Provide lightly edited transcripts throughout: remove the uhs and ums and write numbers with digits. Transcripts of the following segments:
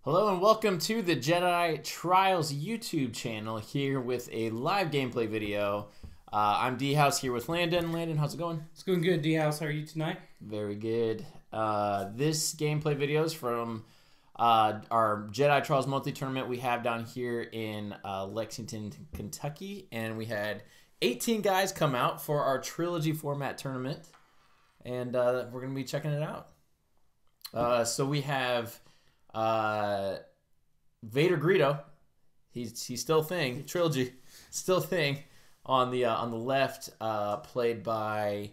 Hello and welcome to the Jedi Trials YouTube channel here with a live gameplay video. I'm D-House here with Landon. Landon, how's it going? It's going good, D-House. How are you tonight? Very good. This gameplay video is from our Jedi Trials Monthly Tournament we have down here in Lexington, Kentucky. And we had 18 guys come out for our Trilogy format tournament. And we're going to be checking it out. So we have... Vader Greedo, he's still a thing. Trilogy, still a thing. On the left, played by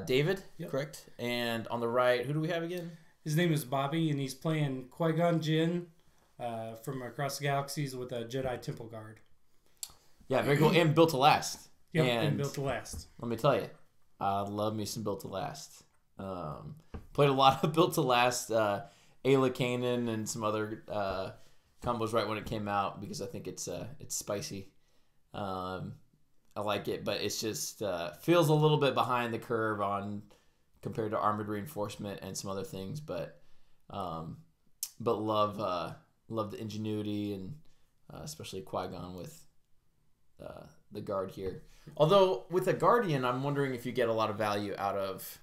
David, correct? And on the right, who do we have again? His name is Bobby, and he's playing Qui-Gon2 from across the galaxies with a Jedi Temple Guard. Yeah, very cool. And built to last. Yep, and built to last. Let me tell you, I love me some built to last. Played a lot of built to last. Ayla Kanan and some other combos right when it came out because I think it's spicy. I like it, but it's just feels a little bit behind the curve on compared to Armored Reinforcement and some other things. But love the ingenuity and especially Qui-Gon with the guard here. Although with a Guardian, I'm wondering if you get a lot of value out of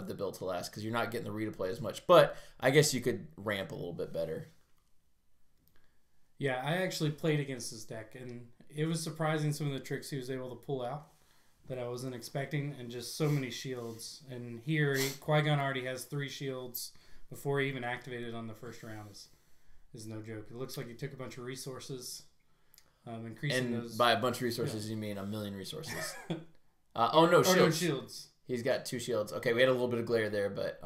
the build to last because you're not getting the redeploy as much. But I guess you could ramp a little bit better. Yeah, I actually played against this deck, and it was surprising some of the tricks he was able to pull out that I wasn't expecting, and just so many shields. And here, Qui-Gon already has 3 shields before he even activated on the first round. Is no joke. It looks like he took a bunch of resources, increasing those. By a bunch of resources, you mean a million resources. No, shields. No shields. He's got 2 shields. Okay, we had a little bit of glare there, but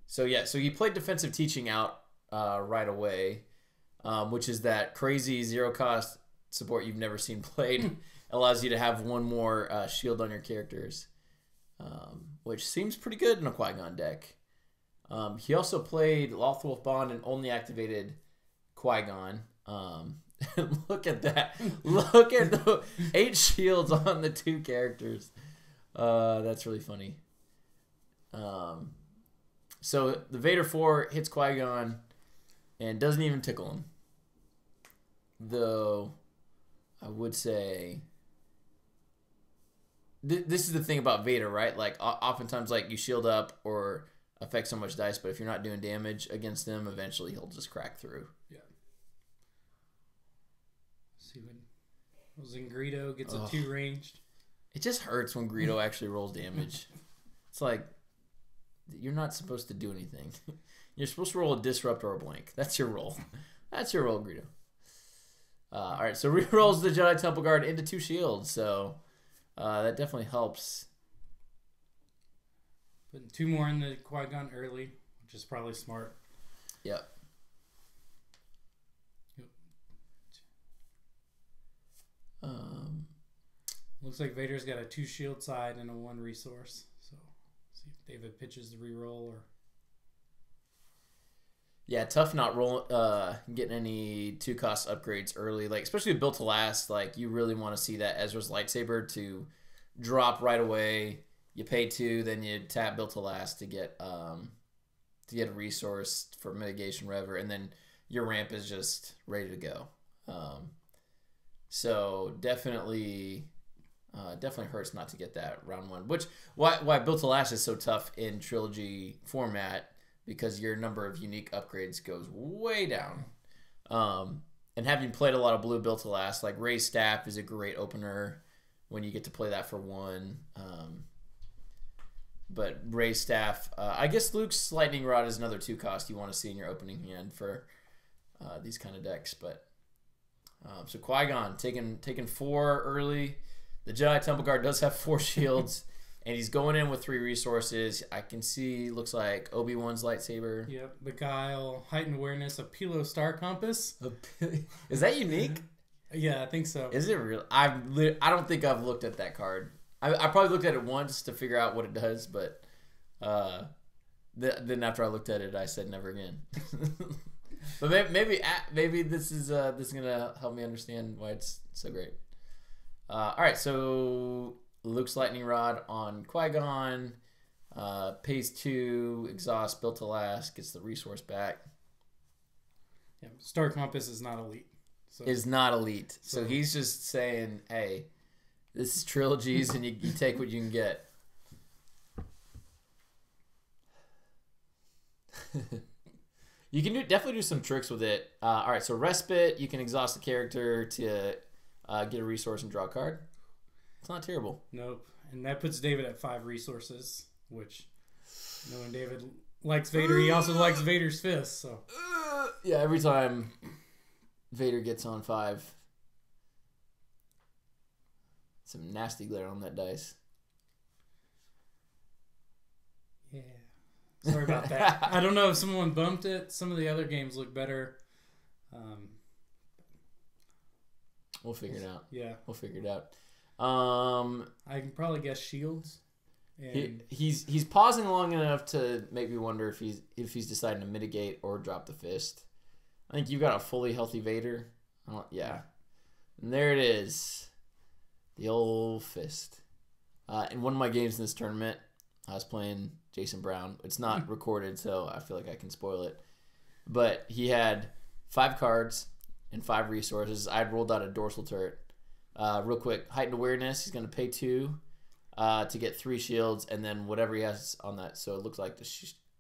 so he played defensive teaching out right away, which is that crazy 0-cost support you've never seen played. Allows you to have 1 more shield on your characters, which seems pretty good in a Qui-Gon deck. He also played Lothwolf Bond and only activated Qui-Gon. Look at that. Look at the 8 shields on the 2 characters. That's really funny. So the Vader 4 hits Qui-Gon and doesn't even tickle him. Though, I would say... This is the thing about Vader, right? Like, oftentimes, like, you shield up or affect so much dice, but if you're not doing damage against him, eventually he'll just crack through. Yeah. See when Greedo gets a 2 ranged. It just hurts when Greedo actually rolls damage. It's like you're not supposed to do anything. You're supposed to roll a disrupt or a blank. That's your roll. That's your roll, Greedo. All right, so re-rolls the Jedi Temple Guard into 2 shields, so that definitely helps. Putting 2 more in the Qui-Gon early, which is probably smart. Yep. Looks like Vader's got a 2 shield side and a 1 resource. So, see if David pitches the reroll or. Yeah, tough not getting any 2-cost upgrades early, like especially built to last. Like you really want to see that Ezra's lightsaber to drop right away. You pay 2, then you tap built to last to get a resource for mitigation, whatever, and then your ramp is just ready to go. So definitely hurts not to get that round 1. Which why built to last is so tough in Trilogy format because your number of unique upgrades goes way down. And having played a lot of blue built to last, like Rey's Staff is a great opener when you get to play that for 1. But Rey's Staff, I guess Luke's Lightning Rod is another 2-cost you want to see in your opening hand for these kind of decks, but. So Qui-Gon taking 4 early. The Jedi Temple Guard does have 4 shields, and he's going in with 3 resources. I can see looks like Obi-Wan's lightsaber. Yep, Beguile, Heightened Awareness, a Pilo Star Compass. Is that unique? Yeah, I think so. Is it real? I don't think I've looked at that card. I probably looked at it once to figure out what it does, but then after I looked at it, I said never again. But maybe this is gonna help me understand why it's so great. All right, so Luke's Lightning Rod on Qui-Gon. Pays 2, exhaust, built to last, gets the resource back. Yeah, Star Compass is not elite. So. Is not elite. So he's just saying, hey, this is Trilogies, and you take what you can get. You can definitely do some tricks with it. All right, so Respite, you can exhaust the character to get a resource and draw a card. It's not terrible. Nope. And that puts David at 5 resources, which, knowing David likes Vader, he also likes Vader's fist. So yeah, every time Vader gets on 5, some nasty glare on that dice. Yeah. Sorry about that. I don't know if someone bumped it. Some of the other games look better. We'll figure it out. Yeah. We'll figure it out. I can probably guess shields. And he's pausing long enough to make me wonder if he's deciding to mitigate or drop the fist. I think you've got a fully healthy Vader. Yeah. And there it is. The old fist. In one of my games in this tournament, I was playing Jason Brown. It's not recorded, so I feel like I can spoil it. But he had 5 cards and 5 resources. I'd rolled out a dorsal turret. Real quick, heightened awareness. He's going to pay 2 to get 3 shields, and then whatever he has on that. So it looks like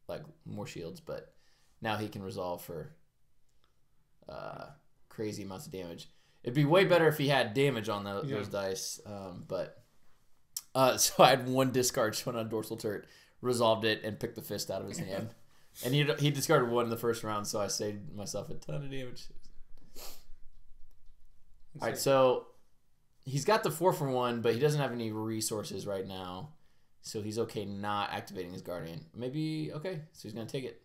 like more shields, but now he can resolve for crazy amounts of damage. It'd be way better if he had damage on those dice. So I had 1 discard shown on dorsal turret, resolved it, and picked the fist out of his hand. And he discarded 1 in the first round, so I saved myself a ton of damage. All right, so he's got the 4-for-1, but he doesn't have any resources right now, so he's okay not activating his Guardian. Maybe, okay, so he's going to take it.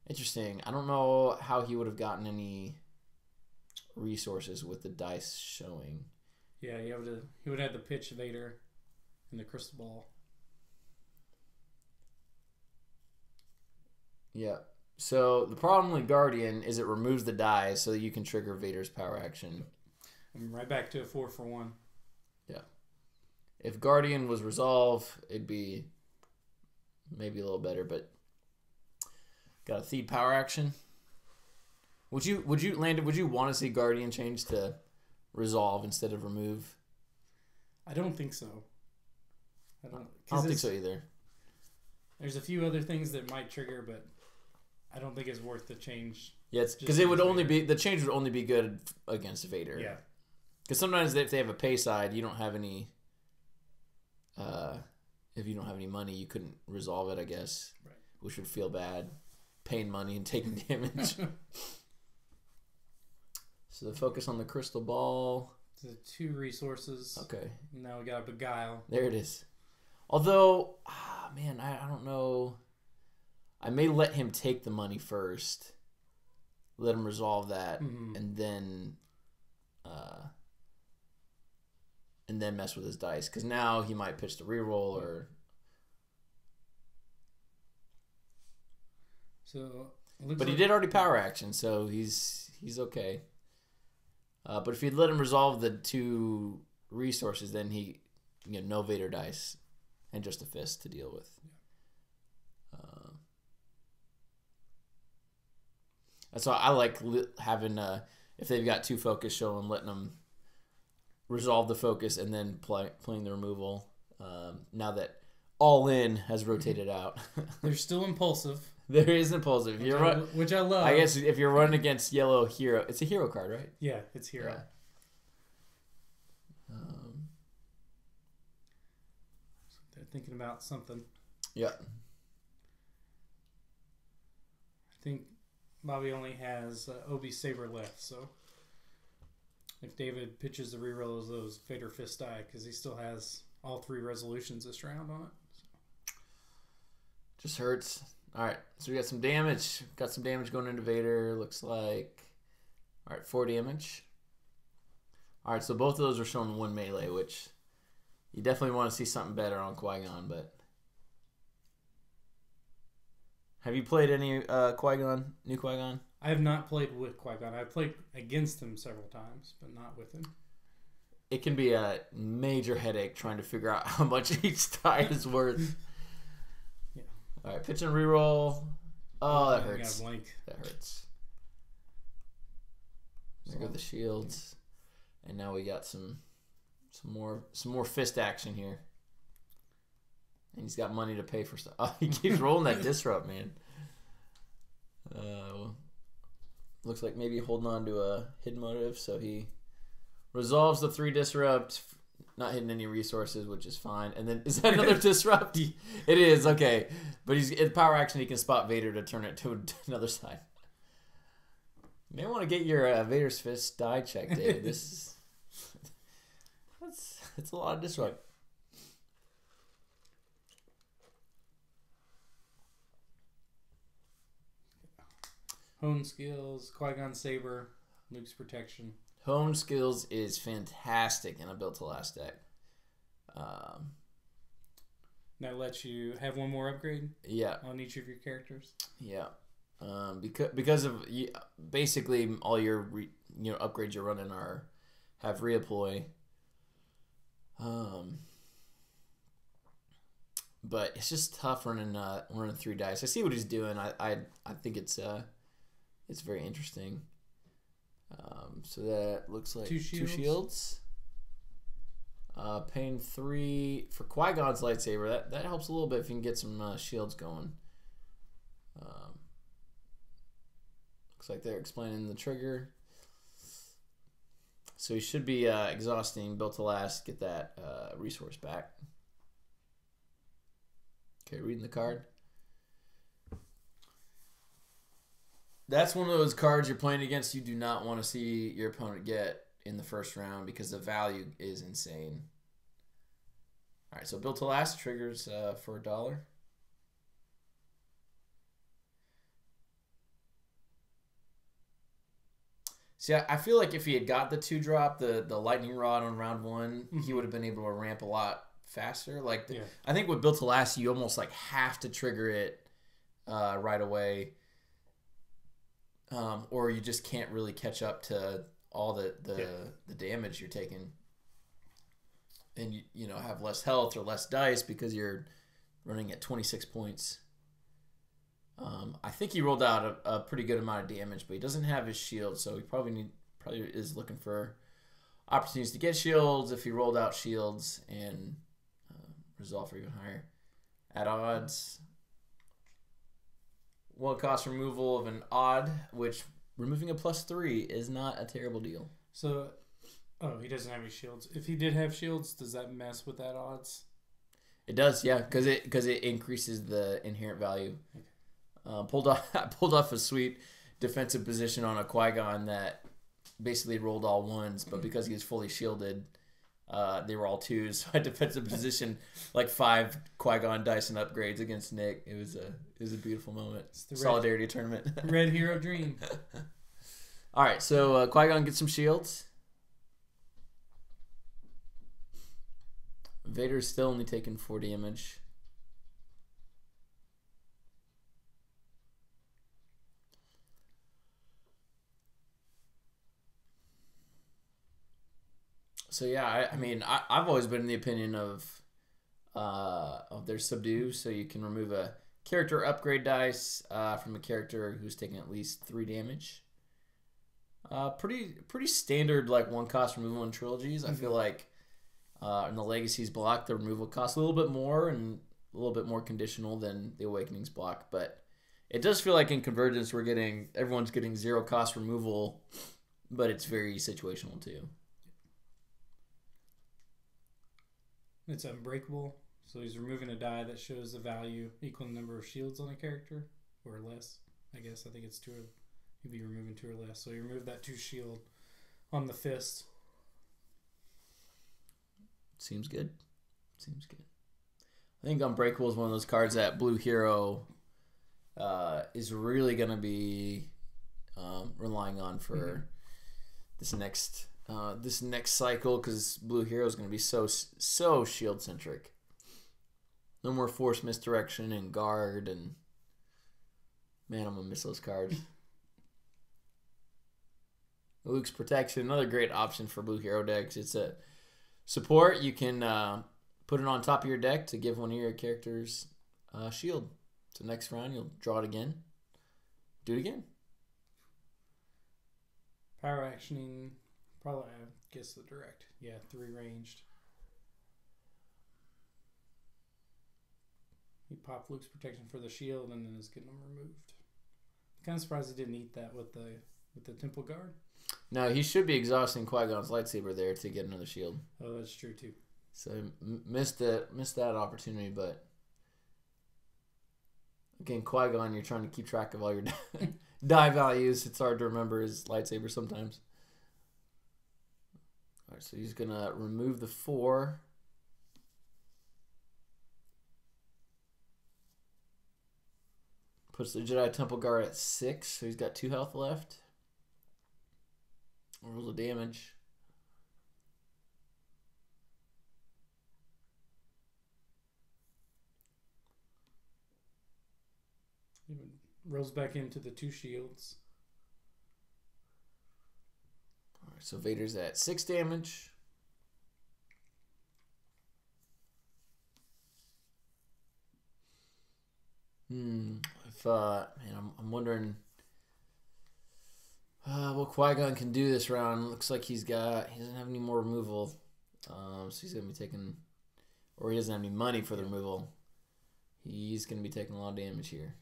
Interesting. I don't know how he would have gotten any resources with the dice showing. Yeah, he would have the pitch Vader and the crystal ball. Yeah. So the problem with Guardian is it removes the die so that you can trigger Vader's power action. I'm right back to a 4-for-1. Yeah. If Guardian was resolve, it'd be maybe a little better, but got a Theed power action. Would you want to see Guardian change to resolve instead of remove? I don't think so. I don't think so either. There's a few other things that might trigger, but I don't think it's worth the change. Yeah, because it would only be the change would only be good against Vader. Yeah. Because sometimes if they have a pay side, you don't have any. If you don't have any money, you couldn't resolve it, I guess. Right. Which would feel bad, paying money and taking damage. So the focus on the crystal ball. So 2 resources. Okay. Now we got a Beguile. There it is. Although, man, I don't know. I may let him take the money first. Let him resolve that, and then mess with his dice. Because now he might pitch the reroll or. So. But he did already power action, so he's okay. But if you'd let him resolve the 2 resources, then he no Vader dice and just a fist to deal with. That's why I like having if they've got 2 focus, show them letting them resolve the focus and then playing the removal. Now that All In has rotated out, they're still impulsive. There is impulsive. Which I love. I guess if you're running against yellow hero, it's a hero card, right? Yeah, it's hero. Yeah. They're thinking about something. Yeah. I think Bobby only has Obi Saber left, so if David pitches the reroll of those Vader Fist die, because he still has all 3 resolutions this round on it. So. Just hurts. All right, so we got some damage. Got some damage going into Vader. Looks like, all right, 4 damage. All right, so both of those are showing 1 melee, which you definitely want to see something better on Qui-Gon. But have you played any Qui-Gon, new Qui-Gon? I have not played with Qui-Gon. I've played against him several times, but not with him. It can be a major headache trying to figure out how much each die is worth. All right, pitch and reroll. Oh, that I hurts. got a blank. That hurts. There go the shields, and now we got some more fist action here. And he's got money to pay for stuff. Oh, he keeps rolling that disrupt, man. Looks like maybe holding on to a hidden motive, so he resolves the 3 disrupt, not hitting any resources, which is fine. And then, is that another disrupt? It is, okay. But he's in power action, he can spot Vader to turn it to another side. You may want to get your Vader's Fist die check, David. This is... That's a lot of disrupt. Hone skills, Qui-Gon saber, Luke's protection. Hone skills is fantastic in a built to last deck. That lets you have one more upgrade. Yeah, on each of your characters. Yeah, because of basically all your upgrades you're running have reapply. But it's just tough running 3 dice. I see what he's doing. I think it's very interesting. So that looks like 2 shields. Paying 3 for Qui-Gon's lightsaber. That helps a little bit if you can get some shields going. Looks like they're explaining the trigger. So he should be exhausting, built to last, get that resource back. Okay, reading the card. That's one of those cards you're playing against you do not want to see your opponent get in the first round because the value is insane. All right, so built to last triggers for $1. See, I feel like if he had got the 2-drop, the lightning rod on round 1, he would have been able to ramp a lot faster. Like I think with built to last, you almost like have to trigger it right away, or you just can't really catch up to all the damage you're taking, and you have less health or less dice because you're running at 26 points. I think he rolled out a pretty good amount of damage, but he doesn't have his shield, so he probably is looking for opportunities to get shields. If he rolled out shields and resolve for even higher, at odds, 1 cost removal of an odd, which removing a +3 is not a terrible deal. So, he doesn't have any shields. If he did have shields, does that mess with that odds? It does, yeah, because it increases the inherent value. Okay. Pulled off a sweet defensive position on a Qui-Gon that basically rolled all 1s, but because he was fully shielded, they were all 2s. So I defensive position like 5 Qui-Gon dice and upgrades against Nick. It was a beautiful moment. It's the Solidarity tournament. Red Hero Dream. All right, so Qui-Gon gets some shields. Vader's still only taking 4 damage. So yeah, I mean, I've always been in the opinion of their subdue, so you can remove a character upgrade dice from a character who's taking at least 3 damage. Pretty standard, like 1 cost removal in trilogies. I feel like in the Legacies block, the removal costs a little bit more and a little bit more conditional than the Awakenings block, but it does feel like in Convergence everyone's getting 0 cost removal, but it's very situational too. It's unbreakable, so he's removing a die that shows the value equal to the number of shields on a character, or less. I guess I think it's 2. He'd be removing 2 or less, so you remove that 2 shield on the fist. Seems good. I think Unbreakable is one of those cards that Blue Hero is really going to be relying on for this next cycle, because Blue Hero is going to be so shield centric. No more force misdirection and guard, and man, I'm gonna miss those cards. Luke's protection, another great option for Blue Hero decks. It's a support. You can put it on top of your deck to give one of your characters shield. So next round, you'll draw it again. Do it again. Power actioning, probably, I guess the direct. Yeah, 3 ranged. He popped Luke's protection for the shield and then is getting them removed. Kind of surprised he didn't eat that with the temple guard. No, he should be exhausting Qui-Gon's lightsaber there to get another shield. Oh, that's true too. So missed that opportunity, but again, Qui-Gon, you're trying to keep track of all your die values. It's hard to remember his lightsaber sometimes. All right, so he's gonna remove the 4. Puts the Jedi Temple Guard at 6, so he's got 2 health left. Rolls of damage. Rolls back into the 2 shields. All right, so Vader's at 6 damage. I'm wondering what Qui-Gon can do this round. Looks like he doesn't have any more removal, so he's gonna be taking, or he doesn't have any money for the removal. He's gonna be taking a lot of damage here.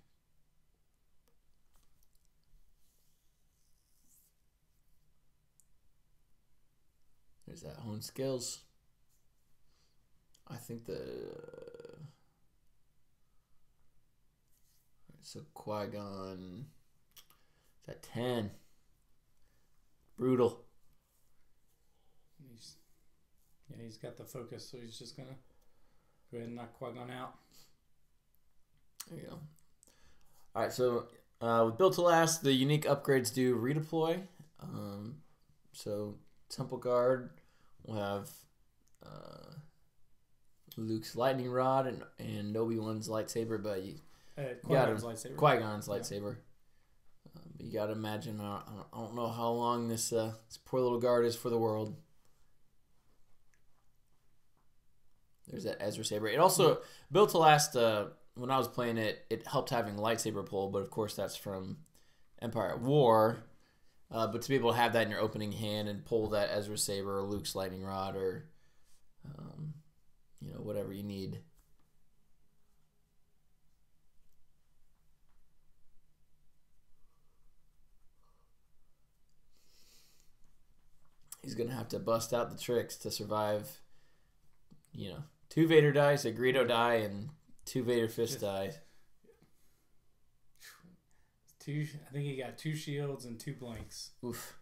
There's that hone skills. I think so Qui-Gon is at 10. Brutal. He's got the focus, so he's just gonna go ahead and knock Qui-Gon out. There you go. All right, so with Built to Last, the unique upgrades do redeploy. So Temple Guard will have Luke's lightning rod and Obi-Wan's lightsaber, but Qui-Gon's lightsaber. Qui-Gon's lightsaber. But you gotta imagine. I don't know how long this poor little guard is for the world. There's that Ezra saber. It also Built to Last. When I was playing it, it helped having lightsaber pull, but of course that's from Empire at War. But to be able to have that in your opening hand and pull that Ezra saber or Luke's lightning rod or whatever you need. He's going to have to bust out the tricks to survive, 2 Vader dies, a Greedo die, and 2 Vader fist die. I think he got 2 shields and 2 blanks. Oof.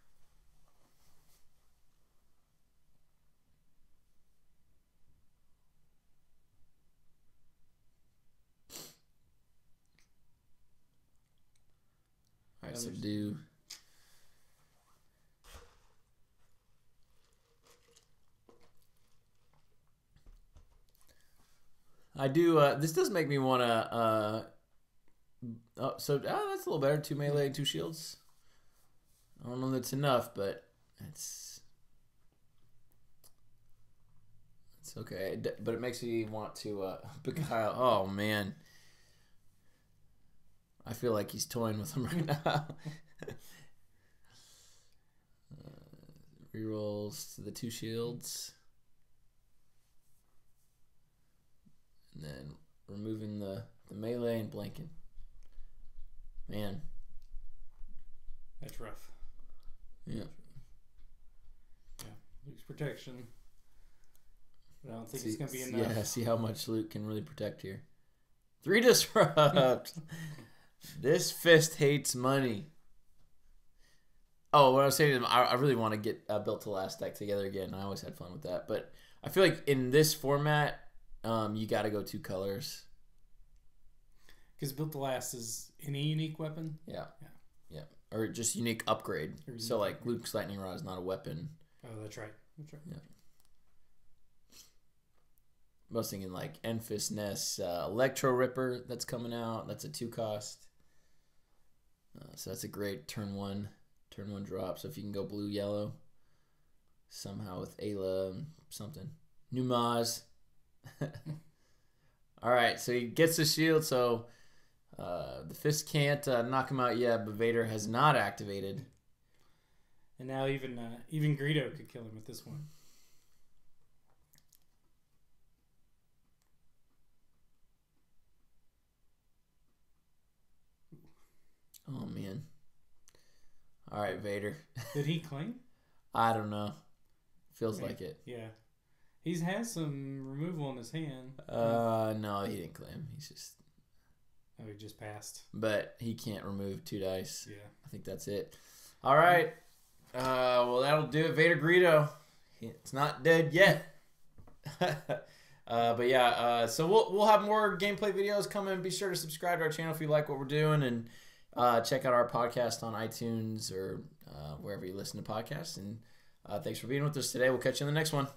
All right, so do... I do. This does make me want to. That's a little better. 2 melee, 2 shields. I don't know if that's enough, but it's okay. But it makes me want to beguile. Oh man, I feel like he's toying with him right now. Rerolls to the 2 shields. And then removing the melee and blanking. Man. That's rough. Yeah. Yeah. Luke's protection. But I don't think it's going to be enough. Yeah, see how much Luke can really protect here. 3 disrupt. This fist hates money. Oh, what I was saying is I really want to get Built to Last deck together again. I always had fun with that. But I feel like in this format, you got to go 2 colors. Because Built to Last is any unique weapon? Yeah. Or just unique upgrade. So, like, Luke's lightning rod is not a weapon. Oh, that's right. Yeah. I was thinking, like, Enfys Nest Electro Ripper that's coming out. That's a 2 cost. So that's a great turn 1 drop. So if you can go blue-yellow somehow with Ayla something. Numaz. All right, so he gets the shield. So The fist can't knock him out yet, but Vader has not activated. And now even Greedo could kill him with this one. Oh, man. All right, Vader. Did he claim? I don't know. Feels like it. Yeah. He's had some removal in his hand. No, he didn't claim. He's just... Oh, he just passed. But he can't remove 2 dice. Yeah. I think that's it. All right. Well, that'll do it. Vader Greedo. It's not dead yet. But yeah, so we'll have more gameplay videos coming. Be sure to subscribe to our channel if you like what we're doing, and check out our podcast on iTunes or wherever you listen to podcasts. And thanks for being with us today. We'll catch you in the next one.